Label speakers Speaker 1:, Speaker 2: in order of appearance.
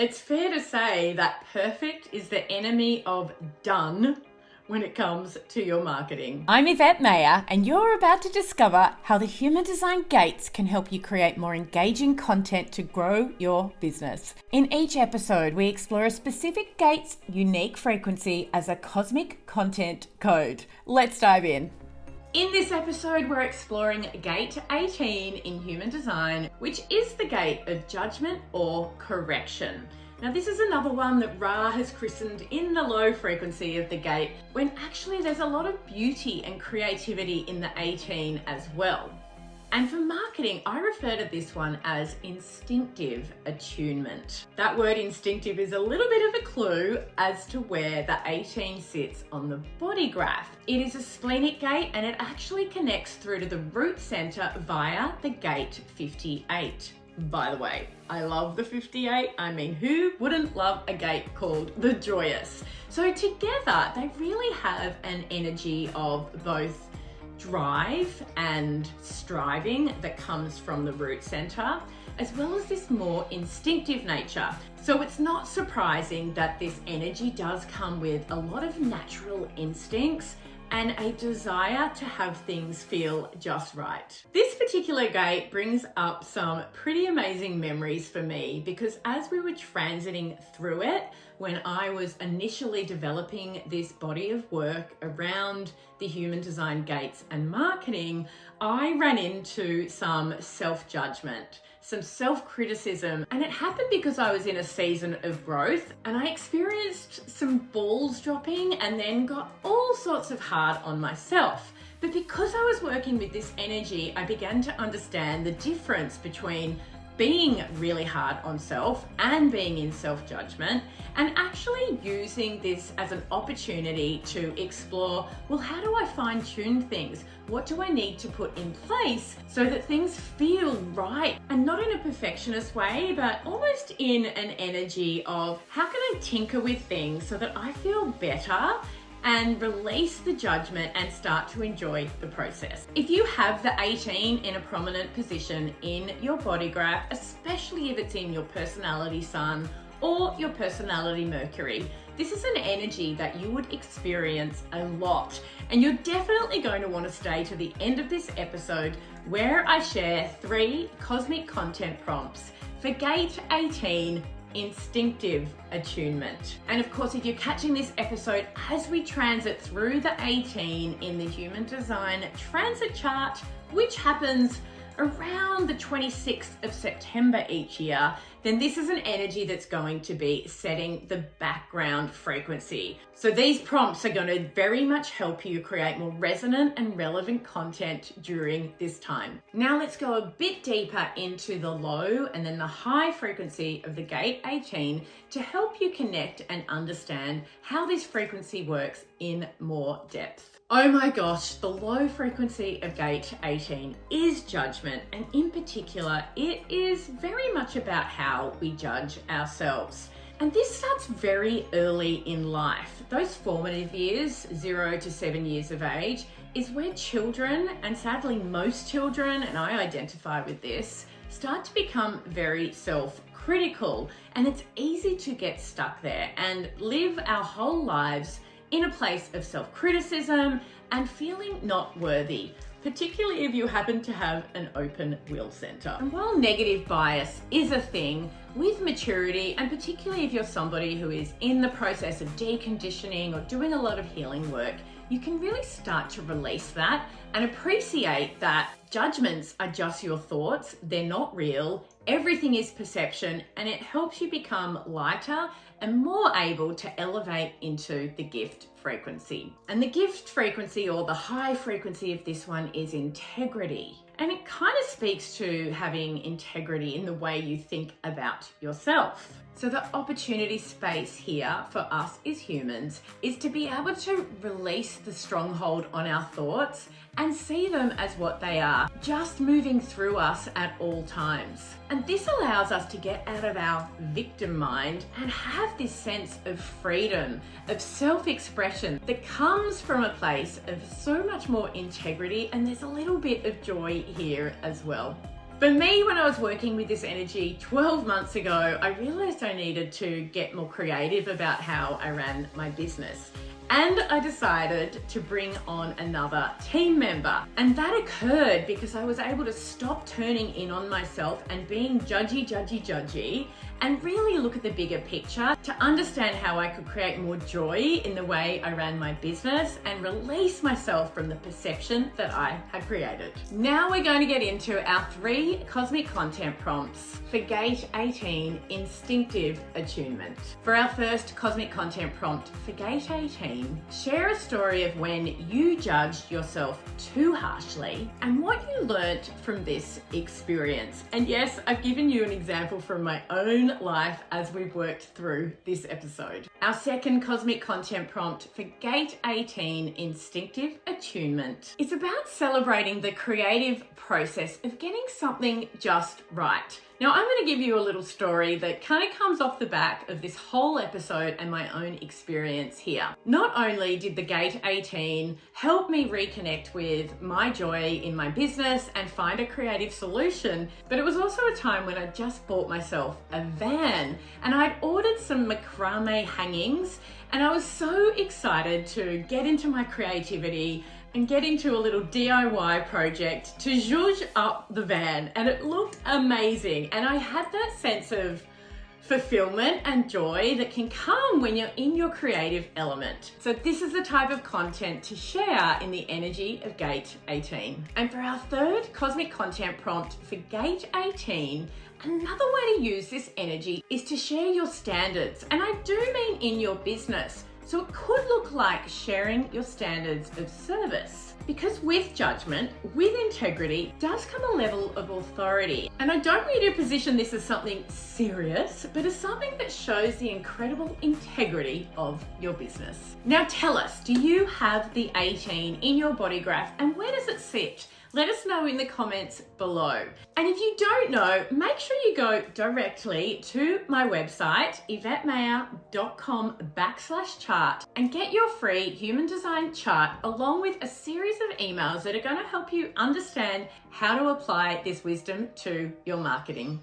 Speaker 1: It's fair to say that perfect is the enemy of done when it comes to your marketing.
Speaker 2: I'm Yvette Mayer, and you're about to discover how the human design gates can help you create more engaging content to grow your business. In each episode, we explore a specific gate's unique frequency as a cosmic content code. Let's dive in.
Speaker 1: In this episode, we're exploring gate 18 in human design, which is the gate of judgment or correction. Now, this is another one that Ra has christened in the low frequency of the gate, when actually there's a lot of beauty and creativity in the 18 as well. And for marketing, I refer to this one as instinctive attunement. That word instinctive is a little bit of a clue as to where the 18 sits on the body graph. It is a splenic gate and it actually connects through to the root center via the gate 58. By the way, I love the 58. I mean, who wouldn't love a gate called the Joyous? So together, they really have an energy of both drive and striving that comes from the root center, as well as this more instinctive nature. So it's not surprising that this energy does come with a lot of natural instincts and a desire to have things feel just right. This particular gate brings up some pretty amazing memories for me, because as we were transiting through it, when I was initially developing this body of work around the human design gates and marketing, I ran into some self-judgment, some self-criticism, and it happened because I was in a season of growth and I experienced some balls dropping and then got all sorts of hard on myself. But because I was working with this energy, I began to understand the difference between being really hard on self and being in self-judgment, and actually using this as an opportunity to explore, well, how do I fine-tune things? What do I need to put in place so that things feel right? And not in a perfectionist way, but almost in an energy of how can I tinker with things so that I feel better and release the judgment and start to enjoy the process. If you have the 18 in a prominent position in your body graph, especially if it's in your personality sun or your personality Mercury, this is an energy that you would experience a lot. And you're definitely going to want to stay to the end of this episode, where I share 3 cosmic content prompts for gate 18, instinctive attunement. And of course, if you're catching this episode as we transit through the 18 in the human design transit chart, which happens around the 26th of September each year, then this is an energy that's going to be setting the background frequency. So these prompts are going to very much help you create more resonant and relevant content during this time. Now let's go a bit deeper into the low and then the high frequency of the gate 18 to help you connect and understand how this frequency works in more depth. Oh my gosh, the low frequency of gate 18 is judgment, and in particular, it is very much about how we judge ourselves. And this starts very early in life. Those formative years, 0 to 7 years of age, is where children, and sadly most children, and I identify with this, start to become very self-critical. And it's easy to get stuck there and live our whole lives in a place of self-criticism and feeling not worthy, particularly if you happen to have an open will center. And while negative bias is a thing, with maturity, and particularly if you're somebody who is in the process of deconditioning or doing a lot of healing work, you can really start to release that and appreciate that judgments are just your thoughts, they're not real, everything is perception, and it helps you become lighter and more able to elevate into the gift frequency. And the gift frequency, or the high frequency of this one, is integrity. And it kind of speaks to having integrity in the way you think about yourself. So the opportunity space here for us as humans is to be able to release the stronghold on our thoughts and see them as what they are, just moving through us at all times. And this allows us to get out of our victim mind and have this sense of freedom, of self-expression that comes from a place of so much more integrity, and there's a little bit of joy here as well. For me, when I was working with this energy 12 months ago, I realized I needed to get more creative about how I ran my business. And I decided to bring on another team member. And that occurred because I was able to stop turning in on myself and being judgy, and really look at the bigger picture to understand how I could create more joy in the way I ran my business and release myself from the perception that I had created. Now we're going to get into our 3 cosmic content prompts for Gate 18, Instinctive Attunement. For our first cosmic content prompt for Gate 18, share a story of when you judged yourself too harshly and what you learnt from this experience. And yes, I've given you an example from my own life as we've worked through this episode. Our second cosmic content prompt for Gate 18, Instinctive Attunement, is about celebrating the creative process of getting something just right. Now, I'm going to give you a little story that kind of comes off the back of this whole episode and my own experience here. Not only did the Gate 18 help me reconnect with my joy in my business and find a creative solution, but it was also a time when I just bought myself a van and I'd ordered some macrame hangings, and I was so excited to get into my creativity and get into a little DIY project to zhuzh up the van, and it looked amazing. And I had that sense of fulfillment and joy that can come when you're in your creative element. So this is the type of content to share in the energy of Gate 18. And for our third cosmic content prompt for Gate 18, another way to use this energy is to share your standards. And I do mean in your business. So it could look like sharing your standards of service. Because with judgment, with integrity, does come a level of authority. And I don't want you to position this as something serious, but as something that shows the incredible integrity of your business. Now tell us, do you have the 18 in your body graph, and where does it sit? Let us know in the comments below. And if you don't know, make sure you go directly to my website, yvettemeyer.com/chart, and get your free human design chart along with a series of emails that are going to help you understand how to apply this wisdom to your marketing.